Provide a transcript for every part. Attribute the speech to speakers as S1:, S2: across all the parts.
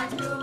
S1: 안녕하세요.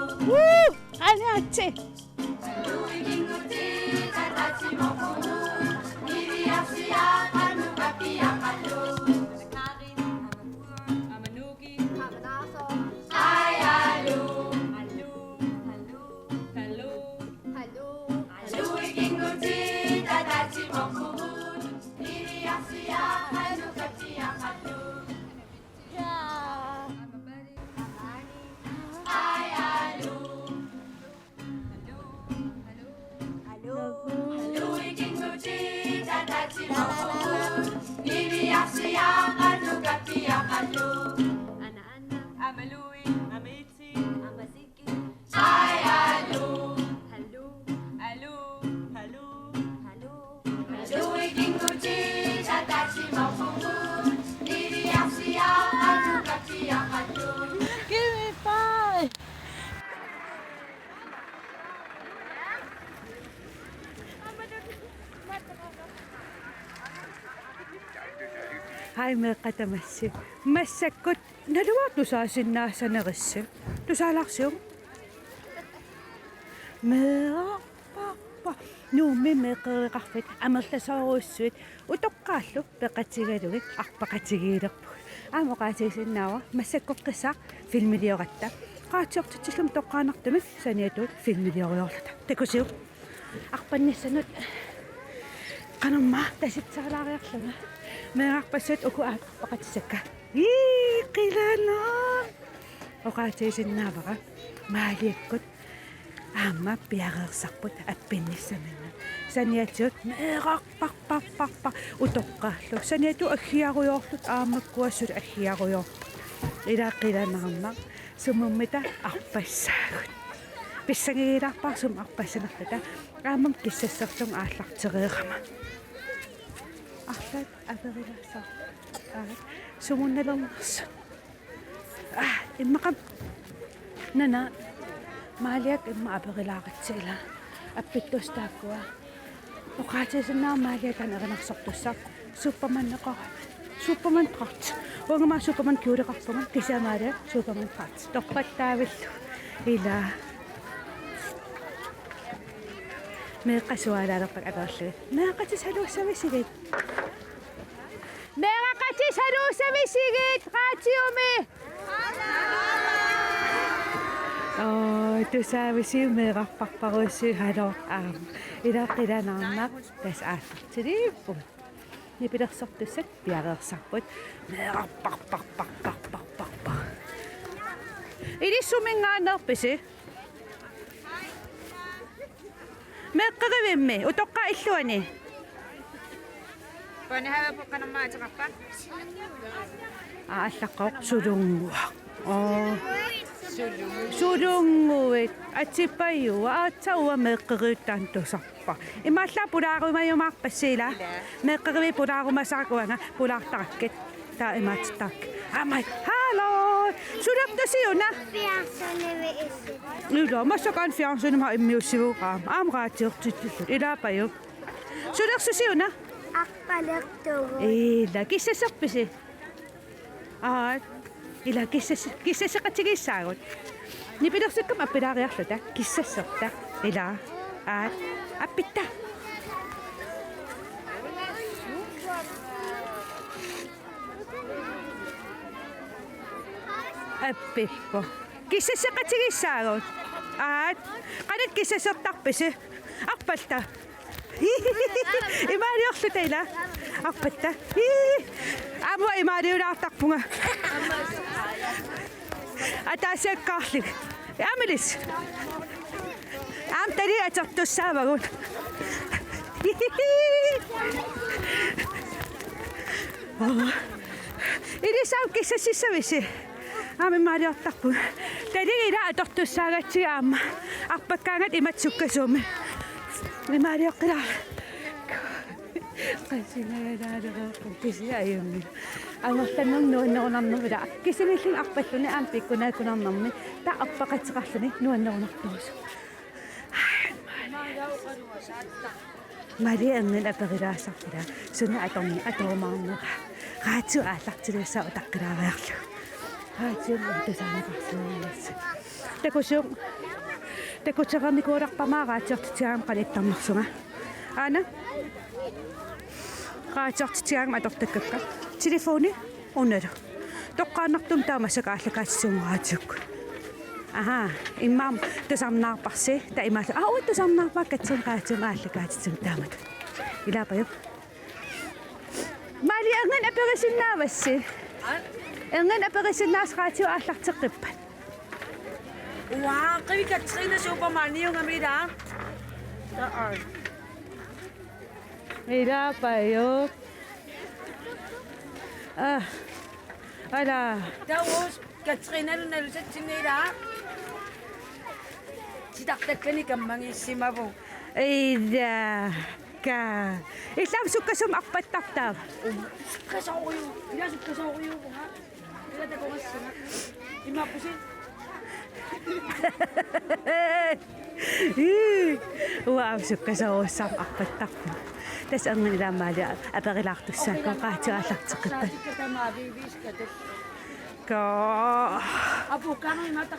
S1: Hai meqata massi massakkut naluat tusaasinnaassaneqissam tusaalarsium meerpappa nuummi meeqeriqarfit amerlasaaruussuit utoqqaallu peqatigalugit arpaqatigiilerpu aamoqaatigisinnaava massakkoqqissaaq filmiliораtta qaatiortitsillum toqqaanartumik saniatuut filmilioriorlata takusiu arpannисsanут qanamma tasitsaalaariarlunga meeqarpassut uku aapaqatisakka qilana oqaatigisinnaavaqa maaliakkut aamma piareersarput appinnissamana saniatuut meeqarparparparpa utoqqaallu saniatu aggiaruyorlut aamakkuassut aggiaruyorput ilaaqqilanarma sumummita arpassaagut pissangiilarparsum arpassanerlata aamam kissasserlung aallartereerama arlat averilassar sumunnalorners immaqam nana maaliak imma averilaaqatsila appittustaakkuа oqaatisinnaar maaliakan erinarsortussaq Superman Trot uangama Superman kiuleqarpunga kisamaala Superman Trot torpattaavillu ila meeqasualaalerpak aperlu meeqatisaluussamisigit qaatiumi tusaavisi meeqarparparuussi halor ilaaqqilanarnaq tas aallartiliipput nipilersortussat piareersarput meeqarparparparparparpa ilissuminngaanerpisi meeqqerivimmi utoqqa illuani
S2: Panahawapukkanammaatiqarpa
S1: ааллаққоқ сулунгуа сулунгуит атиппаюа аатсауа меэққериуттаан тусарпа имааллаа пулаарумаюмаарпассила меэққериви пулаарумасаакуанга пулаартараккит таа имаатиттарк амай халlo сулертасиуна
S3: Fjernsynet isse.
S1: Ила массакаан фиарсунума иммиуссивууqaam аамгаатиортиттуллут илаапаю сулерсусиуна
S3: Aqpalertugu.
S1: ила киссасерписи ила киссасеқатигиссаагут нипилерсиккам аппилаариарлута киссассерта ила аппитта аппиппо киссасеқатигиссаагут qanat kissassertarpisi arpalta imaaliorluta ila arpatta aamua imaaliulaartarpunga ataasiakkaarlik aamilis aam tali atertussaavagut ilisaam kissasissavisi aami maaliortarpu taligila atertussaagatsiga aamma arpakkaangat imatsukasuumi imaaliorqila qassinagalaaleqerpun kisiayummi амерланнер нуаннерунарнермила кисимиллин арпаллуни аам пиккунааkunarnermi та аппақатеқарлуни нуаннерунартуус мари ангэн аперилаасартила суна аторни атормаарнера раатиу ааллартилуссаа утаққилаариарлу раатиу тусаанақарсуунаас Tekutsakan kurak pamakaatsortitiaram qalittarnersunga. Ana. Qaatsortitiaram atortakkakka. Telefoni unalu. Toqqaannartum taamasakaallakaatsuungaatiuk. Aha, imam tasamnaarparsi ta imaasa. Tasamnaarpaa katsinqaatsun aallakaatsun taamat. Ilapayo. Mali angan aperisinnaavassi. Angan aperisinnaasqaatiu aallarteqqippat.
S2: Wow, kami Katrina Superman yung amida.
S1: Ilapayo. Ala.
S2: Tapos, Katrina nung nalusat sinira. Sitaktak ka ni Kamangissima po.
S1: Ida. Ka. Isang sukasum akpat-taptap.
S2: Kasama ko yung, pinasok kasama ko yung ha. Pinatag ko nga sinat. Imapusin.
S1: Wow, sukasa usang akpat-taptap. Tas ang nila mali apakilaktos sa kung kahit alaksakitan.
S2: Sa kita mabibis ka to.
S1: Ka.
S2: Apo ka nung imatak.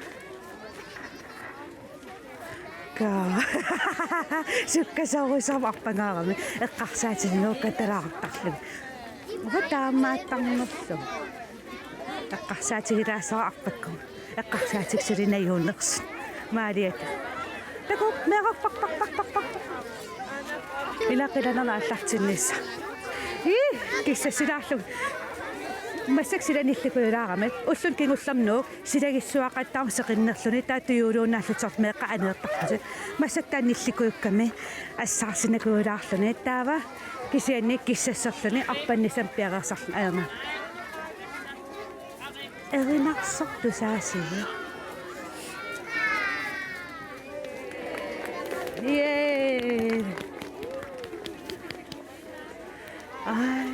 S1: Ka. Sukasa usang akpangakami. Kaksa sino kataraktaklim. Tama-tang nupso. Kaksa sira sa akpat ko. Kaksa sira na yun. Mali ito. Tako, meron pak. Ilakila na naalaksin nisa. Kisa sila siya. Masak sila nila ko yung rakamit. Usun king usam no, sila gisuwakat tang sa kinaksunit at tuyuro na sa may kaanartak kasi. Masak ta nila ko yung kami. Asasin na ko yung rakamit. Tawa, kisa yan kisa sa sunit. Akpan nisang pera sa ayaman. Erinaksak to sa sila. Yay! Ay,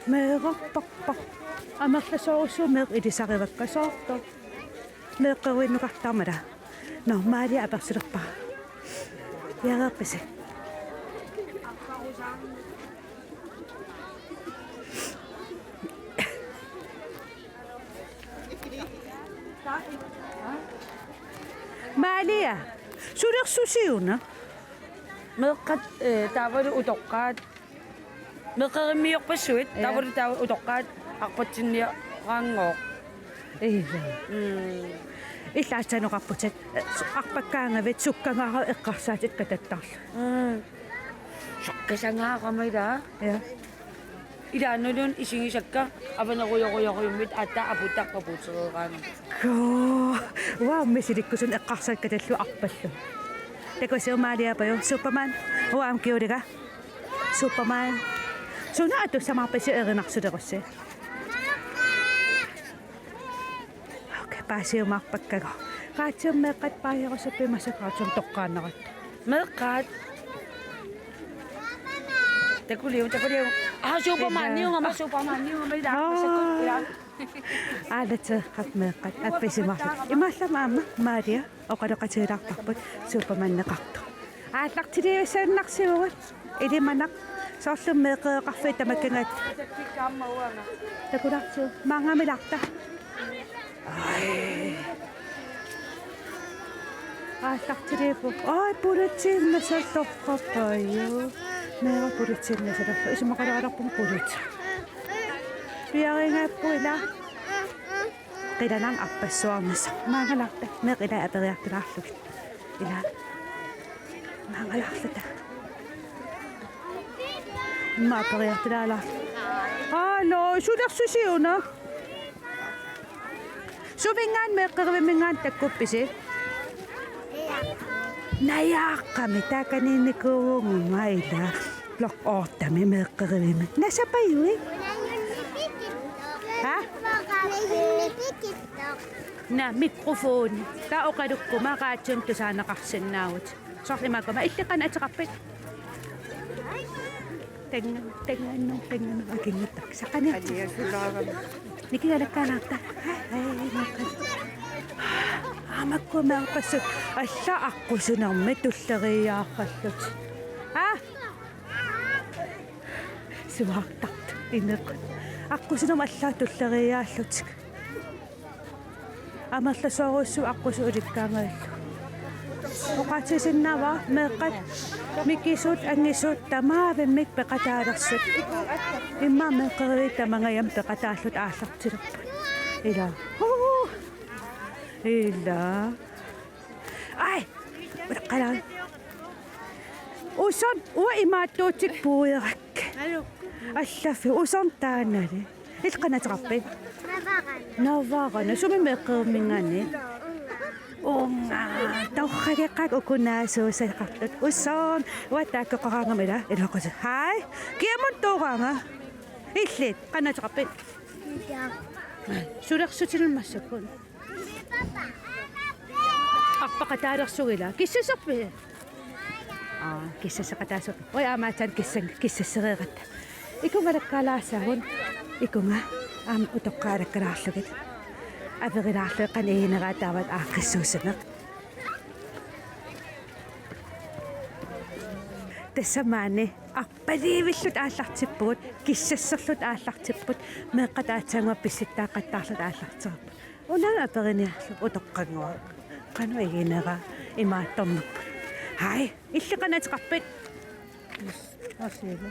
S1: meron pakpak. Amak na sauso, meron idisariwag ka sauto. Meron ka rin nakatamara. No, mali abang surak pa. Yarap kasi. Mali ah. Surak susiyo na.
S2: Melkat, tawar utokkat. Melkarimiyok pa sweet. Tawar utokkat. Akpat siya kangok.
S1: Ilasa no kapuset. Akpat ka nga vet sukka nga ka ikasasit katatas.
S2: Kasa nga kamay da.
S1: Yeah.
S2: Idano doon, isingisag ka. Aba na kuya ko yung mit ata, abutak kaputso ka.
S1: Ko. Wow, may silik ko sun ikasat katatlo akpat lo. Teko si Umalia pa yung Superman. Wow, ang cute ka. Superman. So na ito sa mga pasi erinak suda ko siya. Okay, pasi yung makpat ka ko. Kahit yung mekat pa ko sa pimasakat yung tokkan na kat.
S2: Melkat. Tekuliw. Superman yung ama, Superman yung may dapat sa kulang.
S1: Alat sa mekat at pasi makpat. Imasa mama, Maria. O kada ka sirak takpot, Superman na kakto. At naktiri sa naksiyon. Idi manak. Sa sumeka kafe ta makingat. Takurak so, mga milakta. Ay. Naktiri po. Ay, puritin na sa toko tayo. Meron puritin na sa toko. Isa makararak pong purit. Piyari nga po ila. Kaya nang apaswang na sa mga lakta. Meron ila at reaktor. Ila. Mga lakta. Mapareaktor na. Ano? Sudak susiyo na. Sumingan, may karamingan tagkupisi. Nayak kami. Takanin ko umayda. Block ota may karamingan. Nasa pa yun eh. Ha? Na mikrofon. Tao ka duk kumakatsyon to sana kaksin nawit. So, lima ko. Maitikan at sa kapit. Tengan no. Aging utak. Sa kanya. Nikilalag ka nakta. Ay, makan. Amag ko mga pasok. Asa ako sunang metusariya kasot. Ha? Suwaktak. Inakot. Ako sunang asa tusariya kasot. амерласоорусу аққусу уликкаангааллу оқатисиннава меэққат миккисуут ангисуут тамаавиммик пеқатаалерсут имма меэққери тамангаям пеқатааллут ааллартилерпут ила ила ай уаққалаа усон уа имааттуутик пуерак аллафи усон таанали илқанатеқарпи наваагана суми меэққермингани онга тоххагеқак укунаасуусақарлут усон уатааккоқараангамила илоқус хай киамун тоораанга иллит канатеқарпи сулерсутилмассакун арпақатаалерсугила киссасерпи киссасеқатаасерпи ой амаатан киссассереерат икунгалаккалаасаагун икунга аам утоққаалаккалаарлугит аверилаарлу каниинераатаават ааққиссуусанеқ тассамаани арпаливиллут ааллартиппугут киссассерлут ааллартиппут меэққатаатсаангуа писситтааққаттаарлут ааллартерпут унаа апериниарлу утоққангуа кану игинера имаатторнерпут хай иллеқанатеқарпит асиила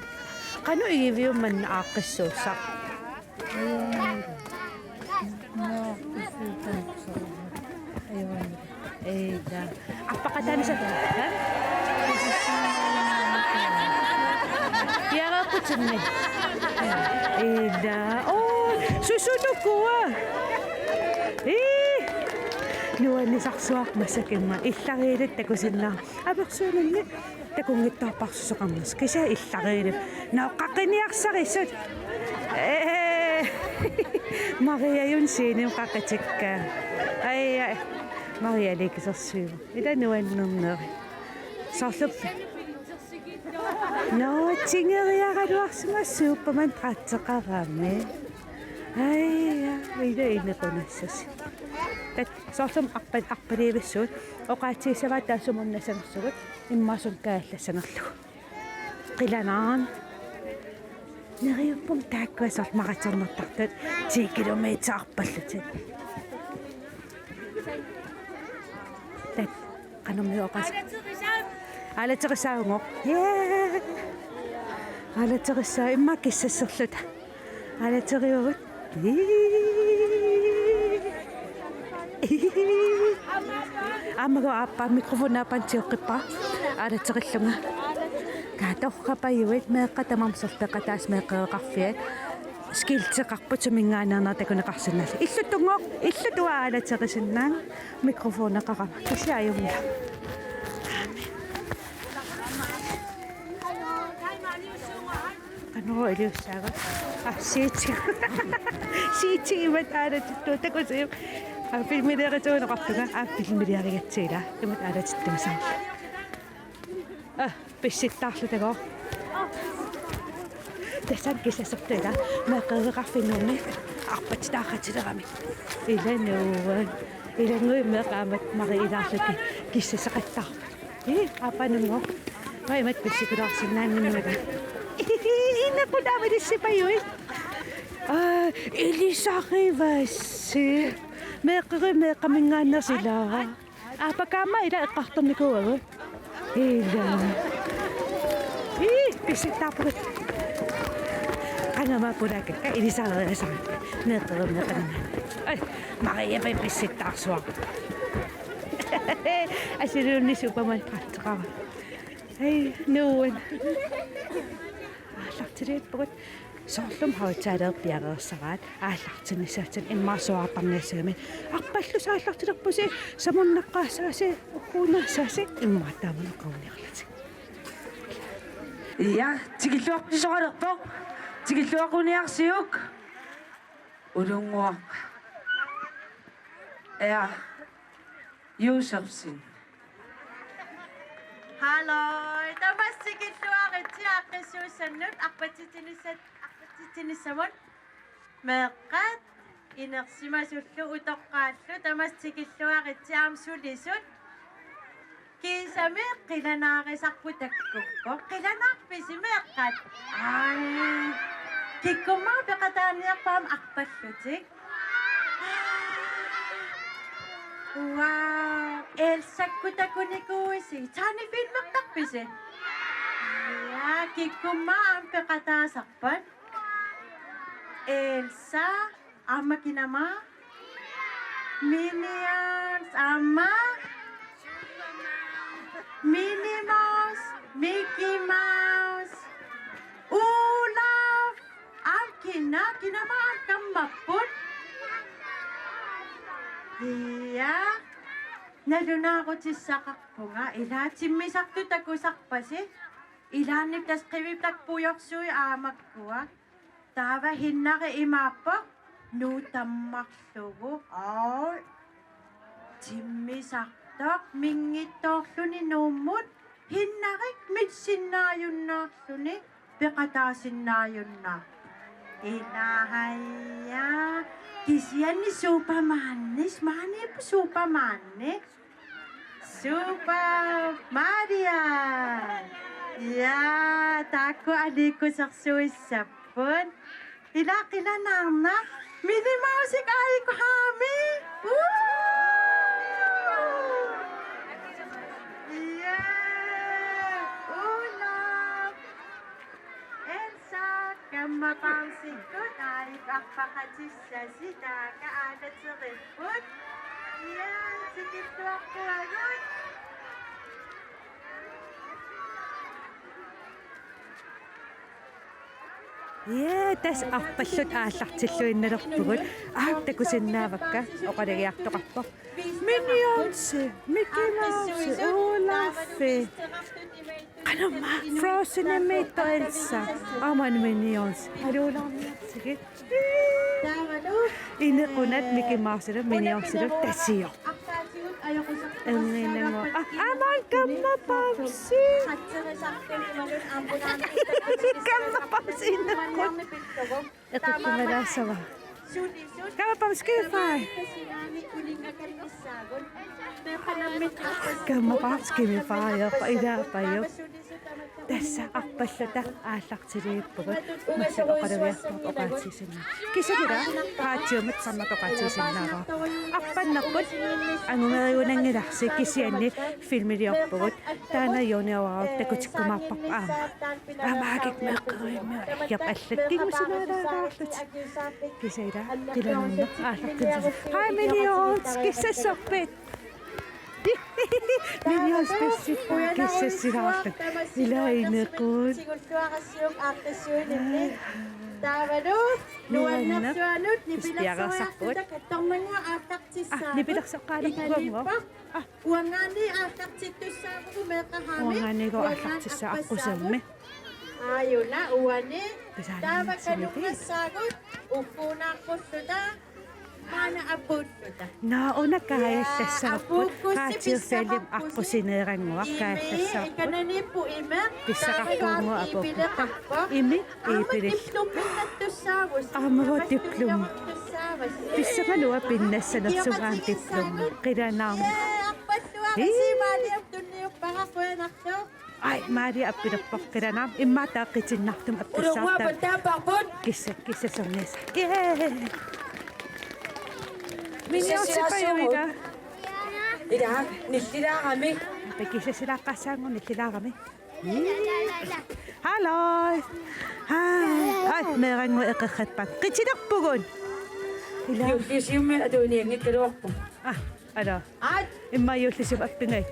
S1: кану игивиумман ааққиссууссаа эйда аппақатаанисатаа ярақутинни эйда о сусунукуа нуаннисарсуармассакимма иллариилит такусиннаа аперсуунанни такунгиттарпарсусеқарнас киса иллариилит наоққақиниарсарисут Maria Junsin qaqatikka ai Maria likisarsuiva ila nuannerneri sarlup no tingeriaraluarsumassuuppaman qaatteqarami ai ila inequnassasi tat sarlum arpaliivassuut oqaatiisavaat taasumunnasangorsugut immasun kaallassanerlugu qilanaan Neriuppum taakkuasor maraternertartut 10 kilometer arpallutit. Tat qanermiuoqas. Alaterisaungoq. Alaterisaa imma kissasserlut. Alateriugut. Amago appa mikrofona pantioqippa. Alaterillunga. Katorqapayuit meeqqatamamserpeqataas meeqqeeqarfiat skilteqarputumingaanernaa takuneqarsinnalla illutungoq illutua alaterisinnaang mikrofoneqarama tusiajumia kanoro iliussaaga siitigimat aalatittu takusiu filmileerituuneqartuga filmiliarigatsiila imat aalatittumisaalla писситтаарлутаго тэсэн кисасэртэла меэкъеэқарфиннуни арпатитаақатилерами илангуи меэқаамат мариилаарлути киссасеқаттарпа апанунго ваймат писсикулаарсинаанниннуга иннакудавилиссипаюи илисаривасси меэққамингааннерсилаара апакаама ила эққарторникуагу ила писситтаарпут канама пуракка илисаареерсаа неэққернеқанна Maria пай писситтаарсуа асилуунни супаман қаттеқара нуун ааллартилииппагут сорлум хаутаалерпиареерсараат ааллартинисаатин иммаасуаартарниассагами арпаллусааллартилерпуси самуннаққаассааси уккуунаассааси иммааттаамунеққауниарлати
S4: Ja, tigilluarpisoqalerpoq tigilluaquniarsiuk ulunguaq ja Josefsen
S5: Hallo, tamas tigilluaqitiaqqissuussannut arpatitinissamun meeqqat inersimasullu utoqqaallu tamas tigilluaqitiaamsulisut Kisame qilanaarisarputakkuqpo qilanarpisimeeqqat kikkummaa peqataaniarpaam arpallutik Wow, Elsa kutakunikuisi. Chani filmak takpisi. Ya, kikuma ang pekatasakpan. Elsa, ama kinama. Minions, ama. Minnie Mouse, Mickey Mouse. Olaf, ang kinama ang kamapot. Iya. Naluna ako si sakak po nga. Ila, simisak to tagusak pa si. Ilanip tas kawip takpuyok suy amak ko ah. Tava hinna ka imapak. Nutamak sugo. Ay. Simisak tak mingitok to ni numot. Hinna ka mitsin na yun na to ni. Bekatasin na yun na. Inahaya. Kisiyan ni Superman. Mani po Superman. Super Maria. Ya, tako adik ko sa suisapon. Kila nang na. Minnie Mouse ay ko hami. Yeah. Olaf. Elsa, kamapangsikot ay kakpakatsisa sita kaadat sa ripot. Yan, sige to ako agad.
S1: Yeah, tas appallут ааллартиллуинналерпугут такусиннаавакка оқалагиартоқарпо Minions, Mickey Mouse, Olaf, канама Frozen Meto Elsa, aman Minions. Sige. Inequnat Mickey Mouse Minions tassio. Aman kamma pamsi. Kamma pamsi inequn. Equkkumalaasava. Kamma pamski fai. Kamma pamski mi fai pa ida payo. Tässä appallata ааллартилииппугут масса оқалавиарпут оқаатсисинна кисагира хаатиумат самматоқаатсисиннаава аппаннерпут ангумериунангиларси кисианни филмилиорпугут таана юниораа такутиккумаарпарпа амаагик меққериммиу япаллат кимусинаалаагаарлут кисаира киланунна ааллартилси хаймилиорс киссассорпит Minions spesific kisasilaarlak ilainequt
S5: Nuannarsuanut
S1: nipilersaqqaanaqquango
S5: uangani aallartittussaavugu meeqahami
S1: uanganigo aallartissa aqusammi
S5: ayuna uani taavakanuknassaagut uffuunaaqqulluta maana aputluta
S1: nauna kaayallassarput qaatiussaalim aqusineerangua kaallassarput
S5: kananippu ime
S1: pissaqartuungu apoppa imi
S5: iipilillumpinattussaavus
S1: amago diplom pissangalua pinnassanersugaan diplom qilanaarmu
S5: Simaaliaptunniuppaqaquinartu
S1: ai maari appilerpoq qilanaam imma taaqqitinnartum appissartaa kissa Minions payuida.
S4: Ida, nillilaaqami.
S1: Pakisa sila kasango nillilaaqami. Hallo. Ai, merango eqeqatpan. Qitinerpugun.
S4: Yullisiummi atuuniangikkaluarpu.
S1: Ada. Imma yullisum appingait.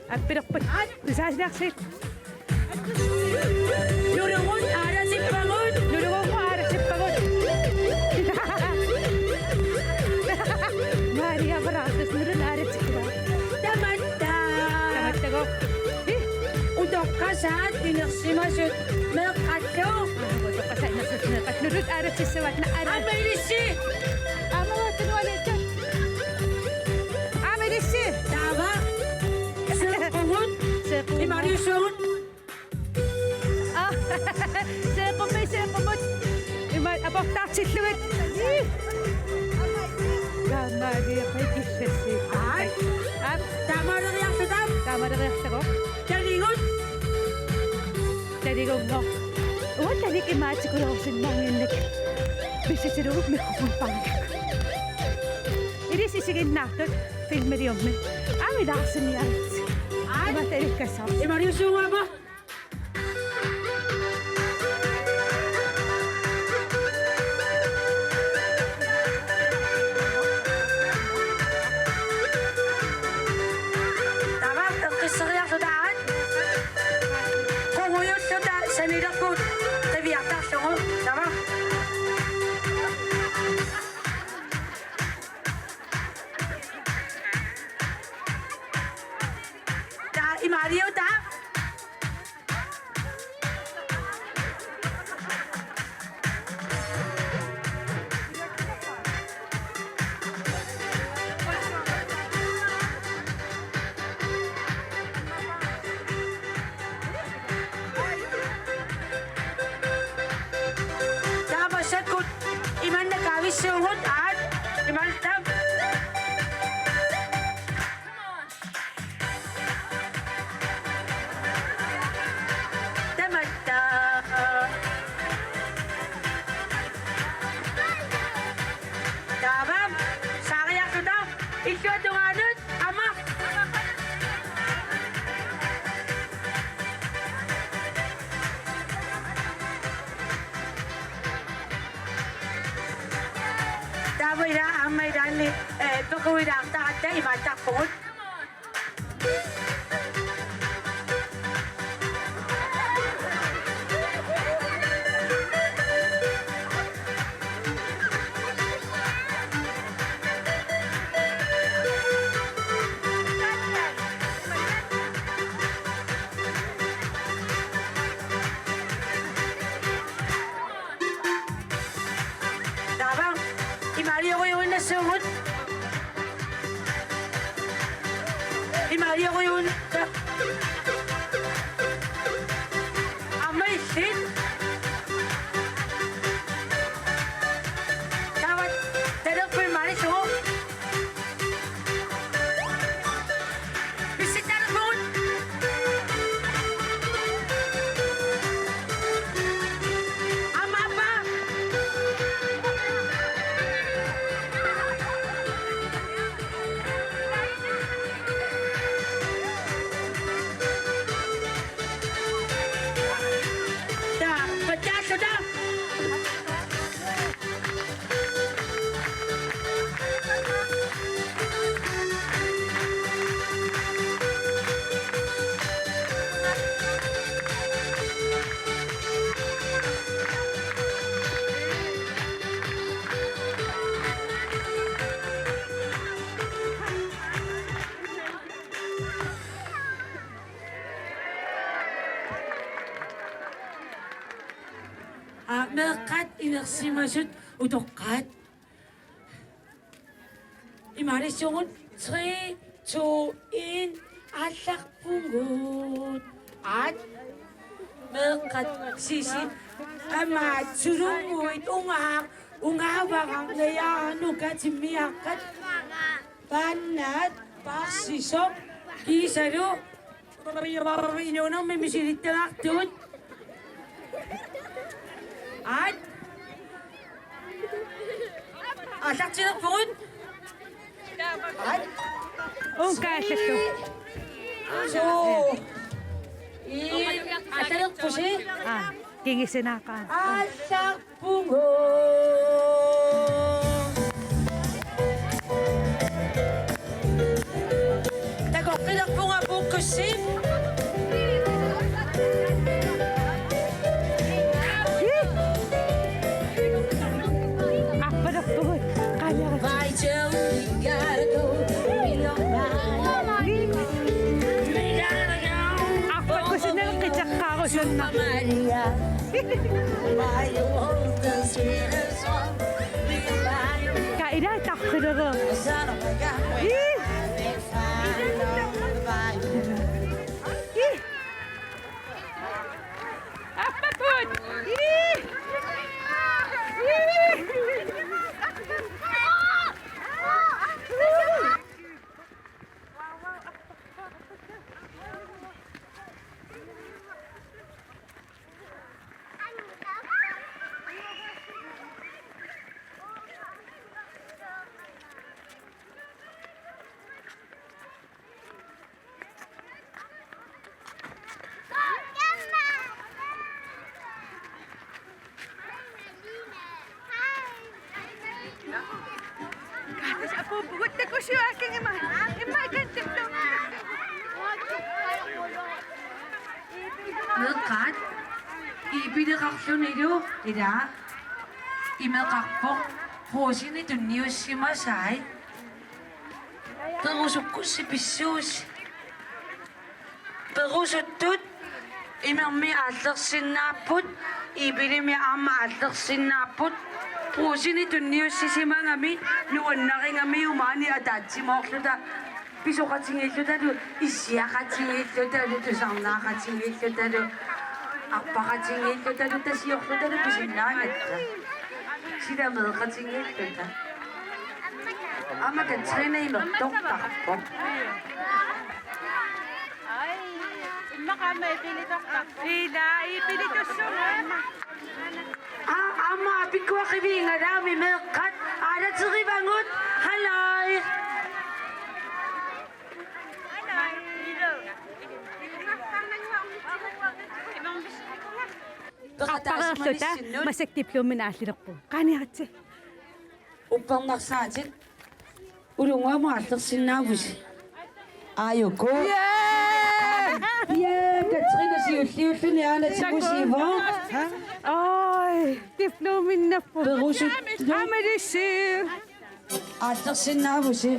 S1: Appilerpat. Saasnaarsit.
S4: Lulungun aarasippangun.
S1: Lulungun aarasippangun. Maria Baratas nurun aarasippangun. Tamattago.
S4: Utoqqasaat inersimasut meeqqallu.
S1: Utoqqasaat inersimasut meeqqallu. Nurun aarasissavat na aara.
S4: Amilissi.
S1: Amawatun Amilissi.
S4: Taava. Seequngut. Imariusuun.
S1: Seequmut. Ima aportaartilluit. Maria paikissassi.
S4: Ai. Taamaaleriartutam.
S1: Taamaaleriartago.
S4: Talingut.
S1: Taligungo. Uwa talik imaatikuloorsinnaanginnik. Bissasilugut mikrofon pangak. Iris isigin natin. Filmeri ommi. Ami laaksin yarit. Ama terik kasam.
S4: Mario sunga ba? Tama, ang kisarya sa daan. Kung uyot sa daan, sa nilakot. Tabi ata siya ko. Tama? Mario, ta? Tapos sa kut, iman na kawis suhot at iman tab. Tamam, saya sudah. Isu tunganut, ama. Tapos na, amay dali. Pagkawin ang takot na imatak po. Tabang, imali ko yung nasunod. Imali ko yung... Amay, shit! Tawad, tanong ko yung mali ko. Bisit na naman! Ama pa! Sudah. Merkat inersimasut utokat. Imaris yung 3, 2, in, atak punggut. At merkat sisi ama surunguit ungawak ang nayanukat simiakat panat pasisok kisaro inunang may misilit na laktut. At atak sila po. At
S1: Kasi to.
S4: so atak po siya.
S1: Kingisin ka.
S4: Atak pungo. Tako kailang po nga po kasi.
S3: Maria, why you hold the sweetest one?
S1: Kaina, takro.
S3: Son of a gun, they find on the fire.
S1: Apa pun?
S4: Melkat, ibinakaksyonido, ida, imelkakpok, hosin ito news si Masay. Terusok ko si Bisus. Terusok tut, imang may atak sinapot, ibili may ama atak sinapot. Hosin ito news si mga mi, noon na kay ngami umani adat si Moksuda. Piso ka singit ko tayo, isya ka singit ko tayo, tusang na ka singit ko tayo. Apa ka singit ko tayo, tas yok ko tayo, pisinangat ka. Sila mga ka singit ko tayo. Ama ka tsay na ilotong takpo.
S1: Ay, maka may pilitok tak. Ila, ipilitok sunod.
S4: Ama, apit ko akibing nga dami, melkat. Adat sa kibangot, halay.
S1: Pakakasota, masek diploma na asinak po. Kani hatse.
S4: Upang naksajit. Ulong nga mga atak sinabus. Ayoko. Yeah, katsari na siyo ito niya na si Musiba.
S1: Ay, diploma na po.
S4: Pero siya,
S1: Amadisir.
S4: atak sinabus eh.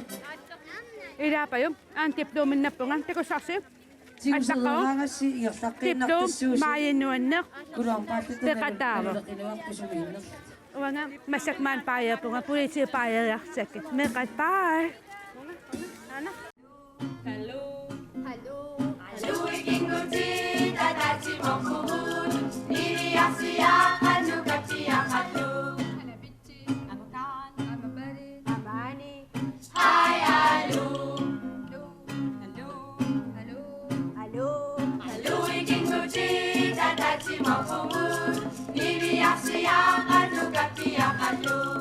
S1: Ila pa yun, ang diploma na po. Ang tiko sasi.
S4: Siyo
S1: At
S4: sa
S1: saka,
S4: nga si Yasakin na
S1: diploma,
S4: kasusi.
S1: mayanuan na.
S4: Kurang pati ito
S1: Dekatawa. Uwa nga, masakman paya po nga. Pulisi paya rak sakit. Mekat pa.
S3: Nini yasiya, anu kati ya kadu.